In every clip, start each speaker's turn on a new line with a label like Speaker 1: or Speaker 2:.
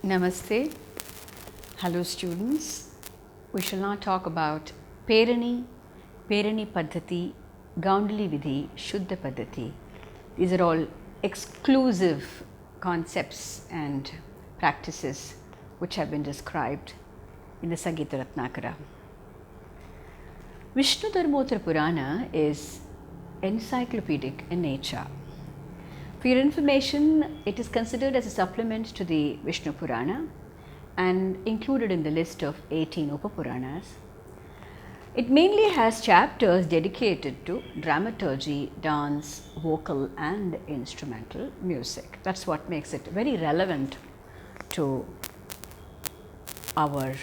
Speaker 1: Namaste. Hello students. We shall now talk about Perini Paddhati, Gaundali Vidhi, ShuddhaPaddhati. These are all exclusive concepts and practices which have been described in the Sangita Ratnakara. Vishnu Dharmottara Purana is encyclopedic in nature. For your information, it is considered as a supplement to the Vishnu Purana and included in the list of 18 Upapuranas. It mainly has chapters dedicated to dramaturgy, dance, vocal and instrumental music. That's what makes it very relevant to our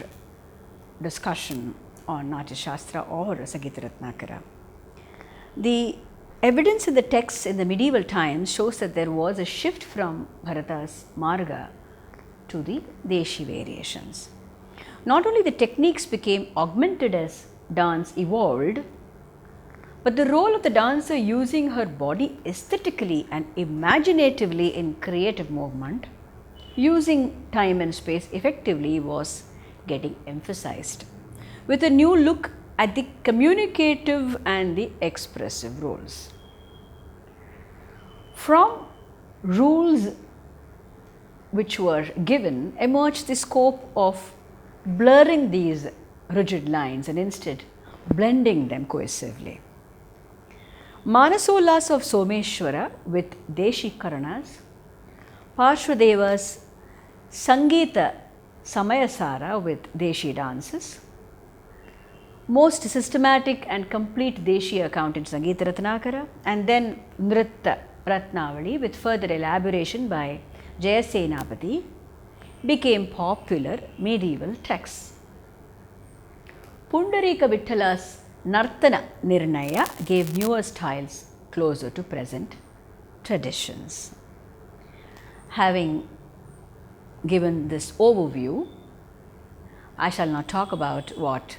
Speaker 1: discussion on Natyashastra or Sangita Ratnakara. The evidence in the texts in the medieval times shows that there was a shift from Bharata's Marga to the Deshi variations. Not only the techniques became augmented as dance evolved, but the role of the dancer using her body aesthetically and imaginatively in creative movement, using time and space effectively, was getting emphasized, with a new look at the communicative and the expressive roles. From rules which were given emerged the scope of blurring these rigid lines and instead blending them cohesively. Manasolas of Someshwara with Deshi Karanas, Parshvadeva's Sangita Samayasara with Deshi dances, most systematic and complete Deshi account in Sangita Ratnakara, and then Nritta Ratnavali with further elaboration by Jayasenapati became popular medieval texts. Pundarika Vittala's Nartana Nirnaya gave newer styles closer to present traditions. Having given this overview, I shall now talk about what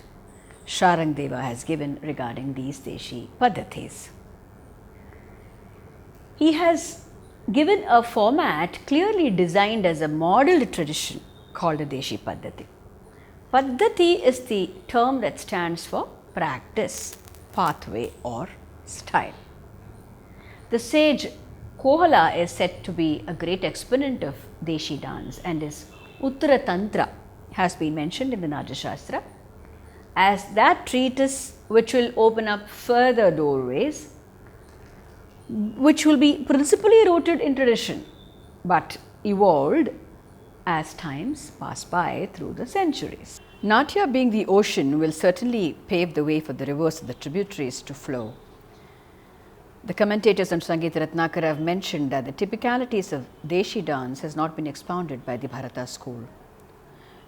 Speaker 1: Sharangdeva has given regarding these Deshi Paddhatis. He has given a format clearly designed as a modelled tradition called a Deshi Paddhati. Paddhati is the term that stands for practice, pathway or style. The sage Kohala is said to be a great exponent of Deshi dance, and his Uttara Tantra has been mentioned in the Natyashastra as that treatise which will open up further doorways, which will be principally rooted in tradition but evolved as times pass by through the centuries. Natya, being the ocean, will certainly pave the way for the rivers and the tributaries to flow. The commentators on Sangita Ratnakara have mentioned that the typicalities of Deshi dance has not been expounded by the Bharata school.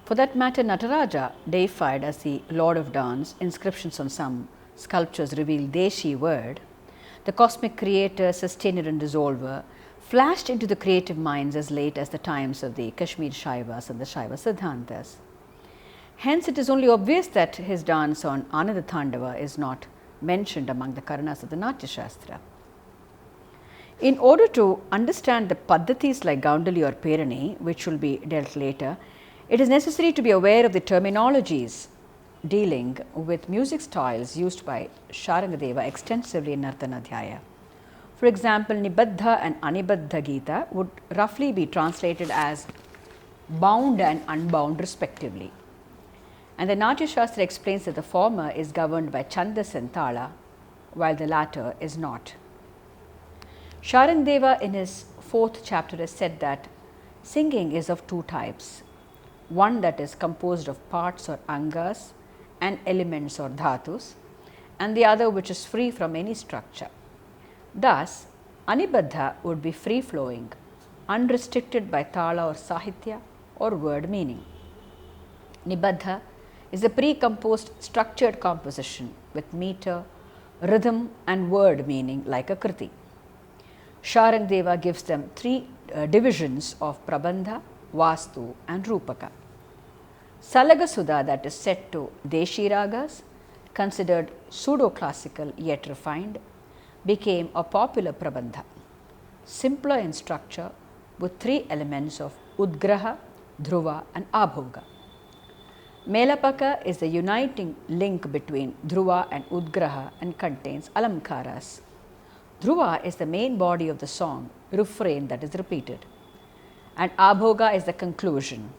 Speaker 1: For that matter, Nataraja, deified as the Lord of Dance, inscriptions on some sculptures reveal Deshi word, the cosmic creator, sustainer and dissolver, flashed into the creative minds as late as the times of the Kashmir Shaivas and the Shaiva Siddhantas. Hence, it is only obvious that his dance on Ananda Tandava is not mentioned among the Karanas of the Natyashastra. In order to understand the Paddhatis like Gaundali or Perini, which will be dealt later, it is necessary to be aware of the terminologies dealing with music styles used by Sharangadeva extensively in Nartanadhyaya. For example, Nibaddha and Anibaddha Gita would roughly be translated as bound and unbound respectively. And the Natyashastra explains that the former is governed by Chandas and Tala, while the latter is not. Sharangdeva in his 4th chapter has said that singing is of two types, one that is composed of parts or angas and elements or dhatus, and the other which is free from any structure. Thus, Anibaddha would be free flowing, unrestricted by tala or sahitya or word meaning. Nibaddha is a pre-composed structured composition with meter, rhythm and word meaning like a kriti. Sharangdeva gives them 3 divisions of Prabandha, Vastu and Rupaka. Salagasudha, that is set to Deshi ragas, considered pseudo-classical yet refined, became a popular Prabandha. simpler in structure with three elements of Udgraha, Dhruva and Abhoga. Melapaka is the uniting link between Dhruva and Udgraha and contains alamkaras. Dhruva is the main body of the song, refrain that is repeated, and Abhoga is the conclusion.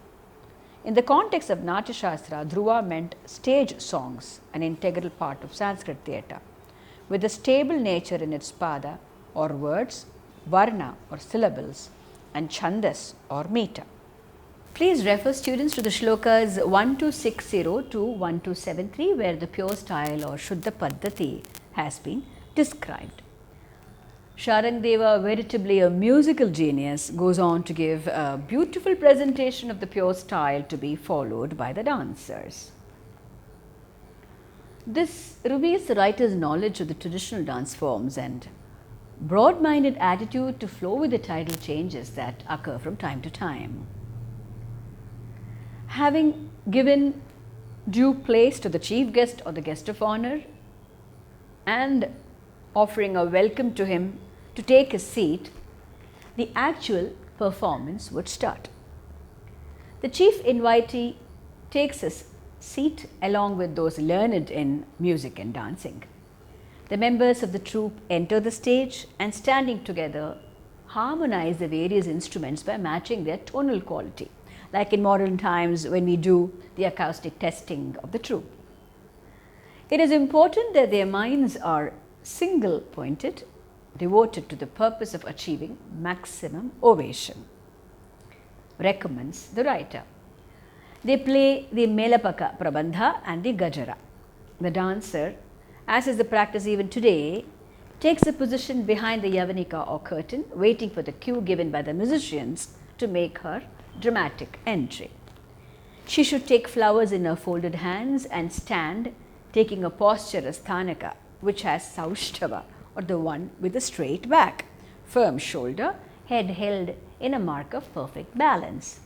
Speaker 1: In the context of Natyashastra, Dhruva meant stage songs, an integral part of Sanskrit theatre, with a stable nature in its pada or words, varna or syllables, and chandas or meter. Please refer students to the shlokas 1260 to 1273 where the pure style or ShuddhaPaddhati has been described. Sharangdeva, veritably a musical genius, goes on to give a beautiful presentation of the pure style to be followed by the dancers. This reveals the writer's knowledge of the traditional dance forms and broad-minded attitude to flow with the tidal changes that occur from time to time. Having given due place to the chief guest or the guest of honor and offering a welcome to him to take his seat, the actual performance would start. The chief invitee takes his seat along with those learned in music and dancing. The members of the troupe enter the stage and standing together harmonize the various instruments by matching their tonal quality, like in modern times when we do the acoustic testing of the troupe. It is important that their minds are single pointed, devoted to the purpose of achieving maximum ovation, recommends the writer. They play the Melapaka Prabandha and the Gajara. The dancer, as is the practice even today, takes a position behind the Yavanika or curtain, waiting for the cue given by the musicians to make her dramatic entry. She should take flowers in her folded hands and stand taking a posture as Thanaka, which has Saushtava, or the one with a straight back, firm shoulder, head held in a mark of perfect balance.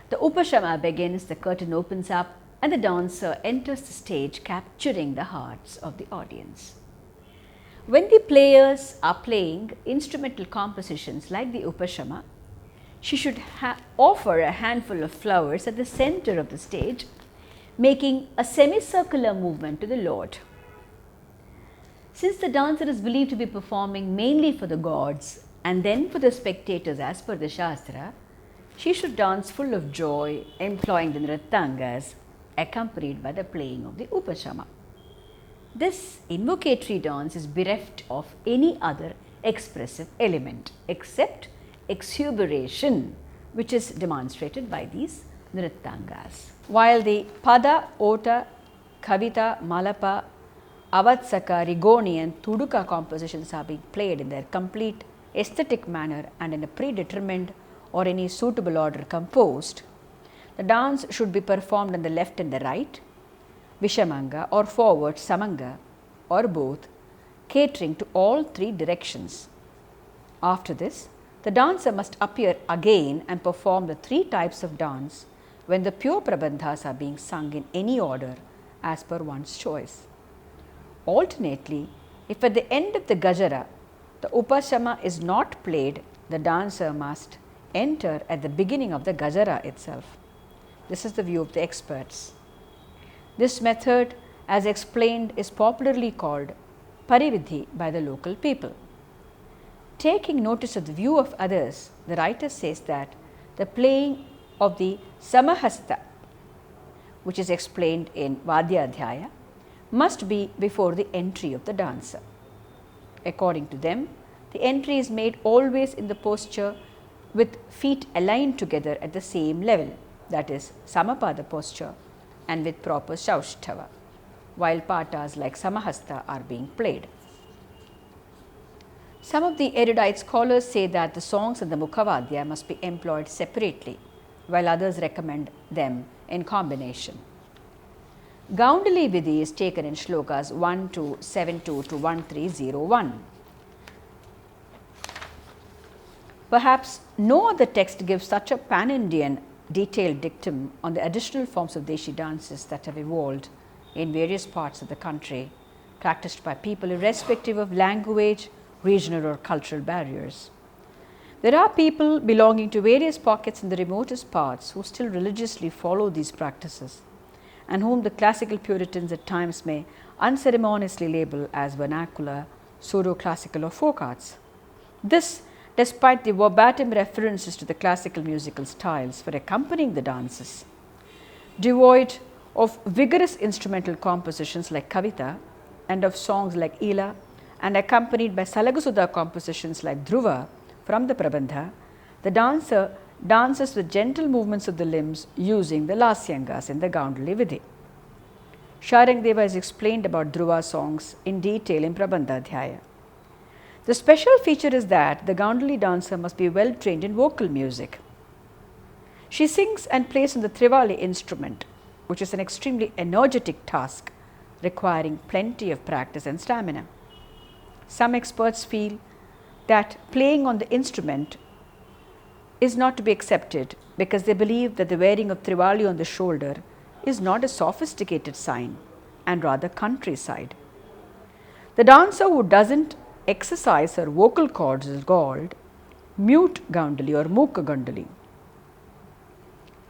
Speaker 1: The Upashama begins, the curtain opens up and the dancer enters the stage, capturing the hearts of the audience. When the players are playing instrumental compositions like the Upashama, she should offer a handful of flowers at the center of the stage, making a semicircular movement to the Lord. Since the dancer is believed to be performing mainly for the gods and then for the spectators as per the Shastra, she should dance full of joy, employing the Nrittangas, accompanied by the playing of the Upashama. This invocatory dance is bereft of any other expressive element except exuberation, which is demonstrated by these Nrittangas. While the Pada, Ota, Kavita, Malapa, Avatsaka, Rigoni and Tuduka compositions are being played in their complete aesthetic manner and in a predetermined or any suitable order composed, the dance should be performed on the left and the right, Vishamanga or forward Samanga or both, catering to all three directions. After this, the dancer must appear again and perform the three types of dance when the pure prabandhas are being sung in any order as per one's choice. Alternately, if at the end of the Gajara, the Upashama is not played, the dancer must enter at the beginning of the Gajara itself. This is the view of the experts. This method, as explained, is popularly called Perini Vidhi by the local people. Taking notice of the view of others, the writer says that the playing of the Samahasta, which is explained in Vadyadhyaya, must be before the entry of the dancer. According to them, the entry is made always in the posture with feet aligned together at the same level, that is Samapada posture, and with proper Saushtava, while patas like Samahasta are being played. Some of the erudite scholars say that the songs and the Mukhavadya must be employed separately, while others recommend them in combination. Gaundali Vidhi is taken in shlokas 1272 to 1301. Perhaps no other text gives such a pan-Indian detailed dictum on the additional forms of Deshi dances that have evolved in various parts of the country, practiced by people irrespective of language, regional or cultural barriers. There are people belonging to various pockets in the remotest parts who still religiously follow these practices, and whom the classical Puritans at times may unceremoniously label as vernacular, pseudo-classical or folk arts. This despite the verbatim references to the classical musical styles for accompanying the dances. Devoid of vigorous instrumental compositions like Kavita and of songs like Ila, and accompanied by Salagasudha compositions like Dhruva from the Prabandha, the dancer dances with gentle movements of the limbs using the Lasyangas in the Gaundali Vidhi. Sharangdeva is explained about Dhruva songs in detail in Prabandha Adhyaya. The special feature is that the Gaundali dancer must be well trained in vocal music. She sings and plays on the Trivali instrument, which is an extremely energetic task requiring plenty of practice and stamina. Some experts feel that playing on the instrument is not to be accepted because they believe that the wearing of Trivali on the shoulder is not a sophisticated sign and rather countryside. The dancer who doesn't exercise her vocal cords is called mute Gaundali or Mooka Gaundali.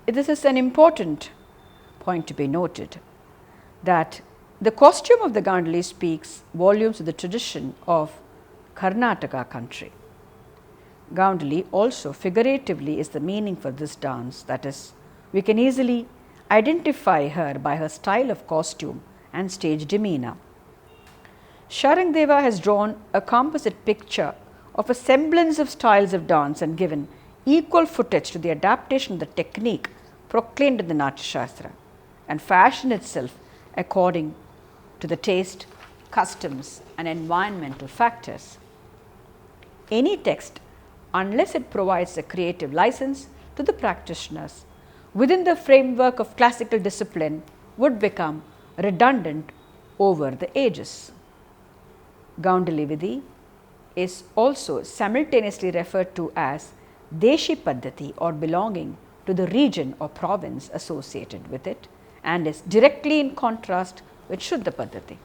Speaker 1: This is an important point to be noted, that the costume of the Gaundali speaks volumes of the tradition of Karnataka country. Gaundali also figuratively is the meaning for this dance, that is, we can easily identify her by her style of costume and stage demeanor. Sharangdeva has drawn a composite picture of a semblance of styles of dance and given equal footage to the adaptation of the technique proclaimed in the Natyashastra and fashioned itself according to the taste, customs and environmental factors. Any text, unless it provides a creative license to the practitioners within the framework of classical discipline, would become redundant over the ages. Gaundali Vidhi is also simultaneously referred to as ShuddhaPaddhati or belonging to the region or province associated with it, and is directly in contrast with ShuddhaPaddhati.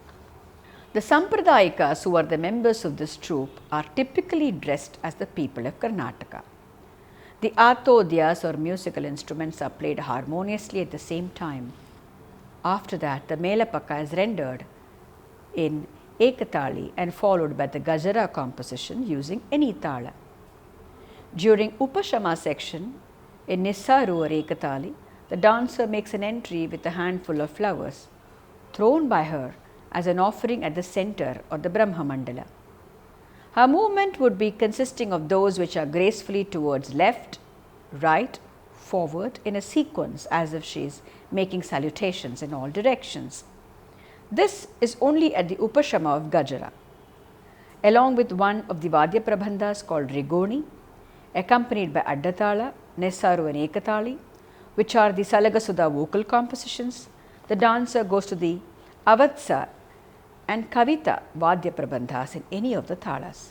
Speaker 1: The Sampradayikas, who are the members of this troupe, are typically dressed as the people of Karnataka. The Atodhyas or musical instruments are played harmoniously at the same time. After that, the Melapaka is rendered in Ekatali and followed by the Gajara composition using any tala. During Upashama section, in Nissaru or Ekatali, the dancer makes an entry with a handful of flowers thrown by her as an offering at the center or the Brahma Mandala. Her movement would be consisting of those which are gracefully towards left, right, forward in a sequence as if she is making salutations in all directions. This is only at the Upashama of Gajara, along with one of the Vadya Prabandhas called Rigoni, accompanied by Addatala, Nessaru and Ekatali, which are the Salagasudha vocal compositions. The dancer goes to the Avatsa and Kavita Vadya Prabandhas in any of the thalas.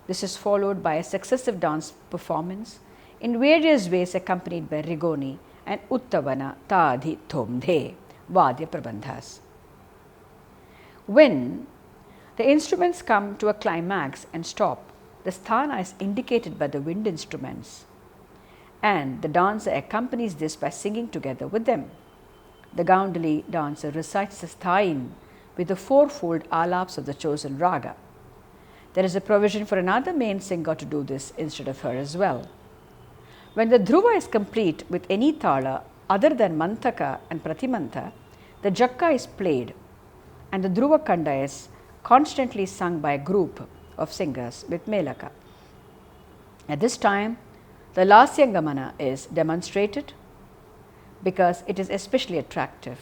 Speaker 1: This is followed by a successive dance performance in various ways accompanied by Rigoni and Uttavana Tadhi Thomdhe Vadya Prabandhas. When the instruments come to a climax and stop, the sthana is indicated by the wind instruments, and the dancer accompanies this by singing together with them. The Gaundali dancer recites the sthain with the fourfold alaps of the chosen raga. There is a provision for another main singer to do this instead of her as well. When the dhruva is complete with any thala other than mantaka and pratimantha, the jakka is played and the dhruva kanda is constantly sung by a group of singers with melaka. At this time, the lasyangamana is demonstrated because it is especially attractive.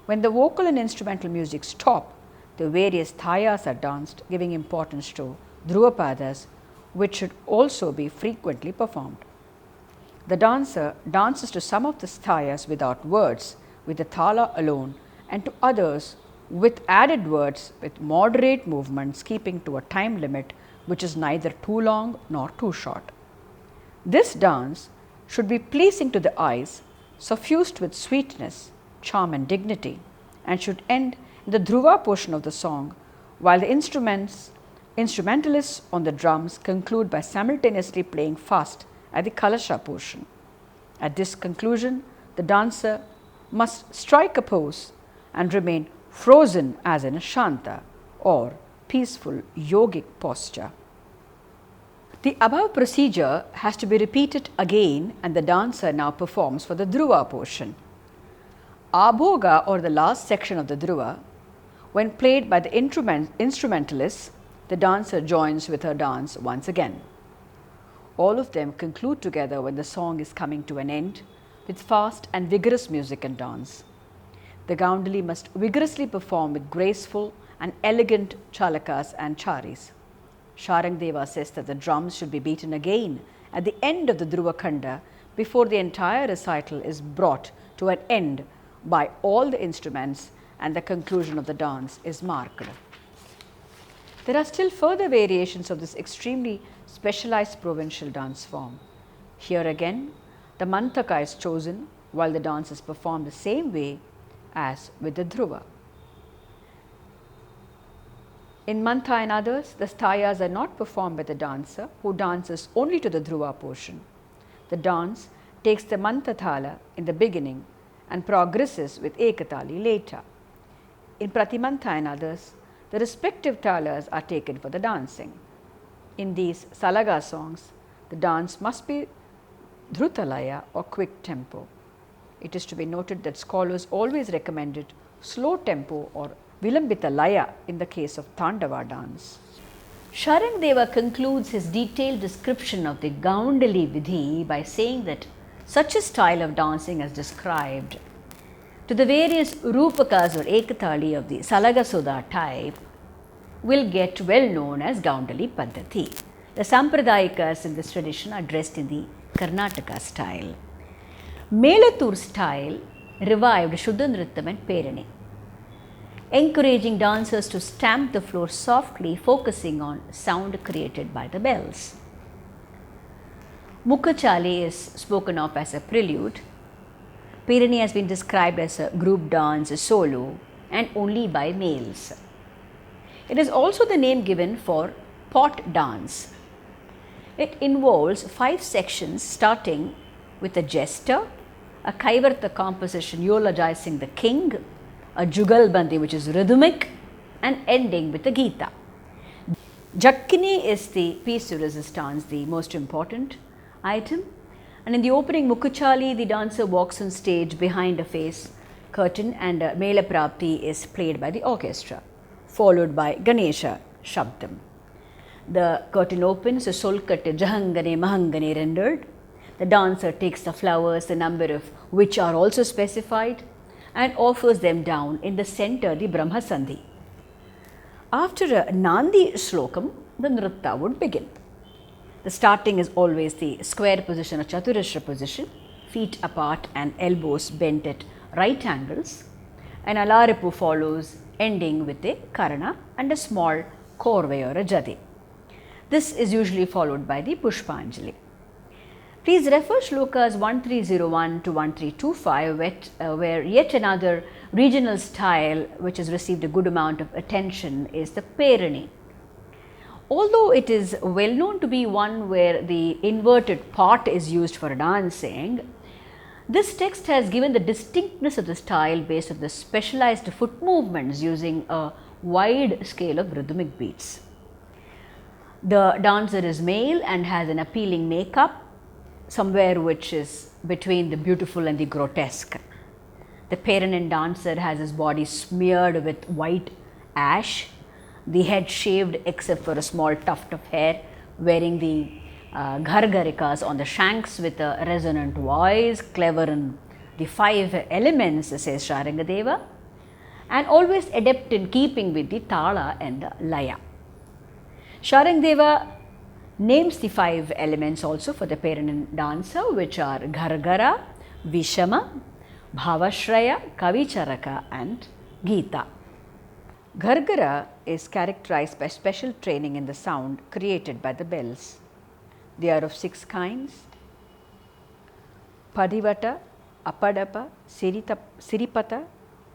Speaker 1: When the vocal and instrumental music stop, the various thayas are danced, giving importance to dhruvapadas, which should also be frequently performed. The dancer dances to some of the thayas without words, with the thala alone, and to others with added words with moderate movements, keeping to a time limit which is neither too long nor too short. This dance should be pleasing to the eyes, suffused with sweetness, charm and dignity, and should end in the dhruva portion of the song, while the instruments Instrumentalists on the drums conclude by simultaneously playing fast at the Kalasha portion. At this conclusion, the dancer must strike a pose and remain frozen as in a Shanta or peaceful yogic posture. The above procedure has to be repeated again, and the dancer now performs for the Dhruva portion. Abhoga, or the last section of the Dhruva, when played by the instrumentalists, the dancer joins with her dance once again. All of them conclude together when the song is coming to an end with fast and vigorous music and dance. The Gaundali must vigorously perform with graceful and elegant chalakas and charis. Sharangdeva says that the drums should be beaten again at the end of the Dhruva Khanda before the entire recital is brought to an end by all the instruments and the conclusion of the dance is marked. There are still further variations of this extremely specialized provincial dance form. Here again, the Mantaka is chosen while the dance is performed the same way as with the Dhruva. In Mantha and others, the stayas are not performed by the dancer who dances only to the Dhruva portion. The dance takes the Mantha Thala in the beginning and progresses with Ekatali later. In Pratimantha and others, the respective thalas are taken for the dancing. In these Salaga songs, the dance must be Dhrutalaya or quick tempo. It is to be noted that scholars always recommended slow tempo or Vilambita Laya in the case of Tandava dance. Sharangdeva concludes his detailed description of the Gaundali Vidhi by saying that such a style of dancing as described to the various Rupakas or Ekatali of the Salagasoda type will get well known as Gaundali Paddhati. The Sampradayikas in this tradition are dressed in the Karnataka style. Melatur style revived Shuddha Nrittam and Perini, encouraging dancers to stamp the floor softly, focusing on sound created by the bells. Mukkachali is spoken of as a prelude. Perini has been described as a group dance, a solo, and only by males. It is also the name given for pot dance. It involves 5 sections starting with a jester, a Kaivarta composition eulogizing the king, a Jugalbandi which is rhythmic, and ending with a Gita. Jakkini is the piece de resistance, the most important item. And in the opening Mukkachali, the dancer walks on stage behind a face curtain and Mela Prapti is played by the orchestra, followed by Ganesha Shabdam. The curtain opens, a Solkatte Jahangane Mahangane rendered. The dancer takes the flowers, the number of which are also specified, and offers them down in the center, the Brahma Sandhi. After a Nandi Shlokam, the Nritta would begin. The starting is always the square position or Chaturashra position, feet apart and elbows bent at right angles. An Alaripu follows, ending with a Karana and a small Korve or a Jadi. This is usually followed by the Pushpanjali. Please refer shlokas 1301 to 1325 where yet another regional style which has received a good amount of attention is the Perini. Although it is well known to be one where the inverted pot is used for dancing, this text has given the distinctness of the style based on the specialized foot movements using a wide scale of rhythmic beats. The dancer is male and has an appealing makeup, somewhere which is between the beautiful and the grotesque. The Perini dancer has his body smeared with white ash, the head shaved except for a small tuft of hair, wearing the ghargarikas on the shanks with a resonant voice, clever in the 5 elements, says Sharangadeva, and always adept in keeping with the tala and the laya. Sharangdeva names the 5 elements also for the Perini dancer, which are Ghargara, Vishama, Bhavashraya, Kavicharaka and Gita. Ghargara is characterized by special training in the sound created by the bells. They are of 6 kinds: Padivata, Apadapa, Siripata,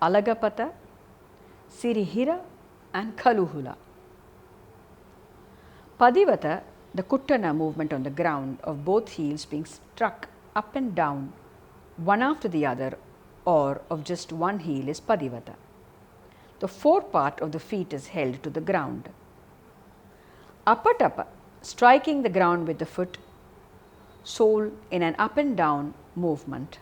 Speaker 1: Alagapata, Sirihira and Kaluhula. Padivata, the Kuttana movement on the ground of both heels being struck up and down, one after the other, or of just one heel is Padivata. The forepart of the feet is held to the ground. Apatapa, striking the ground with the foot sole in an up and down movement.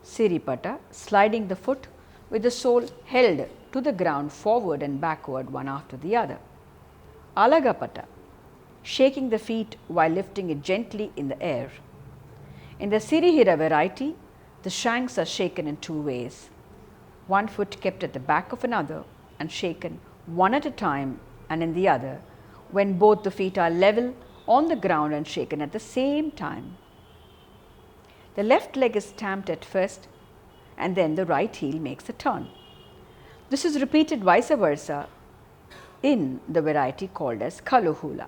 Speaker 1: Siripata, sliding the foot with the sole held to the ground forward and backward one after the other. Alagapata, shaking the feet while lifting it gently in the air. In the Sirihira variety, the shanks are shaken in two ways. One foot kept at the back of another and shaken one at a time, and in the other, when both the feet are level on the ground and shaken at the same time. The left leg is stamped at first, and then the right heel makes a turn. This is repeated vice versa in the variety called as Kaluhula.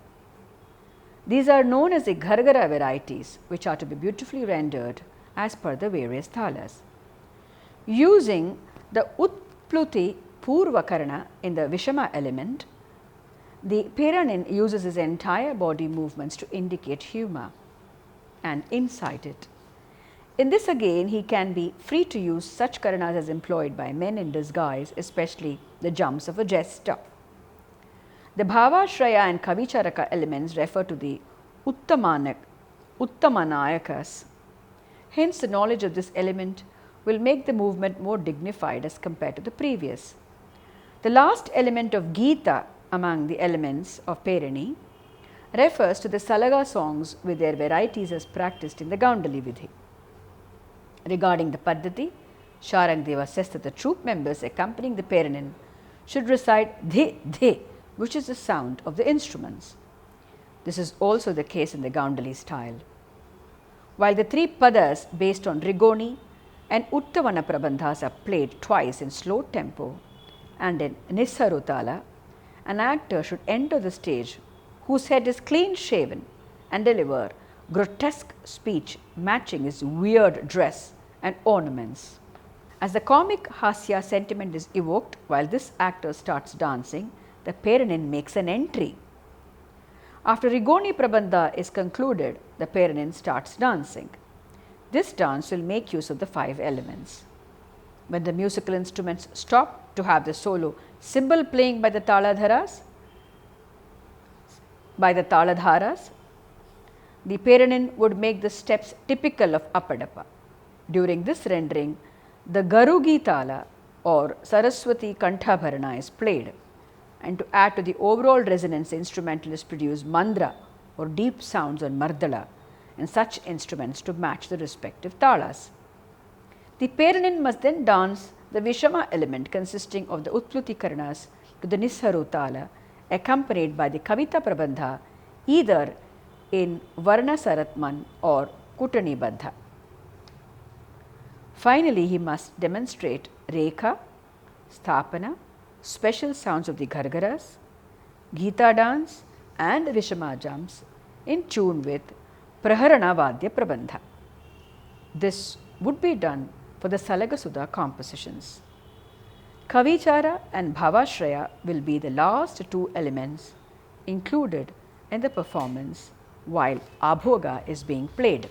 Speaker 1: These are known as the Ghargara varieties, which are to be beautifully rendered as per the various thalas. Using the Utpluti Purvakarana in the Vishama element, the Peranin uses his entire body movements to indicate humour and incite it. In this again, he can be free to use such karanas as employed by men in disguise, especially the jumps of a jester. The Bhavashraya and Kavicharaka elements refer to the Uttamanayakas. Hence, the knowledge of this element will make the movement more dignified as compared to the previous. The last element of Gita among the elements of Perini refers to the Salaga songs with their varieties as practiced in the Gaundali Vidhi. Regarding the Paddhati, Sharangdeva says that the troop members accompanying the Perinin should recite Dhe Dhe, which is the sound of the instruments. This is also the case in the Gaundali style. While the three padas based on Rigoni and Uttavana Prabandhas are played twice in slow tempo and in Nisarutala, an actor should enter the stage whose head is clean shaven and deliver grotesque speech matching his weird dress and ornaments. As the comic hasya sentiment is evoked while this actor starts dancing, the Perinin makes an entry. After Rigoni Prabandha is concluded, the Perinin starts dancing. This dance will make use of the 5 elements. When the musical instruments stop to have the solo cymbal playing by the taladharas, the Perinin would make the steps typical of Apadapa. During this rendering, the Garugi Tala or Saraswati Kanthabharana is played, and to add to the overall resonance, the instrumentalists produce mandra or deep sounds on mardala and such instruments to match the respective talas. The Perinin must then dance the Vishama element consisting of the Utpluti Karanas to the Nisharu Tala, accompanied by the Kavita Prabandha either in Varna Saratman or Kutani Baddha. Finally, he must demonstrate Rekha, Sthapana, special sounds of the Ghargaras, Gita dance and Vishama jumps in tune with Praharana Vadya Prabandha. This would be done for the Salagasudha compositions. Kavichara and Bhavashraya will be the last 2 elements included in the performance while Abhoga is being played.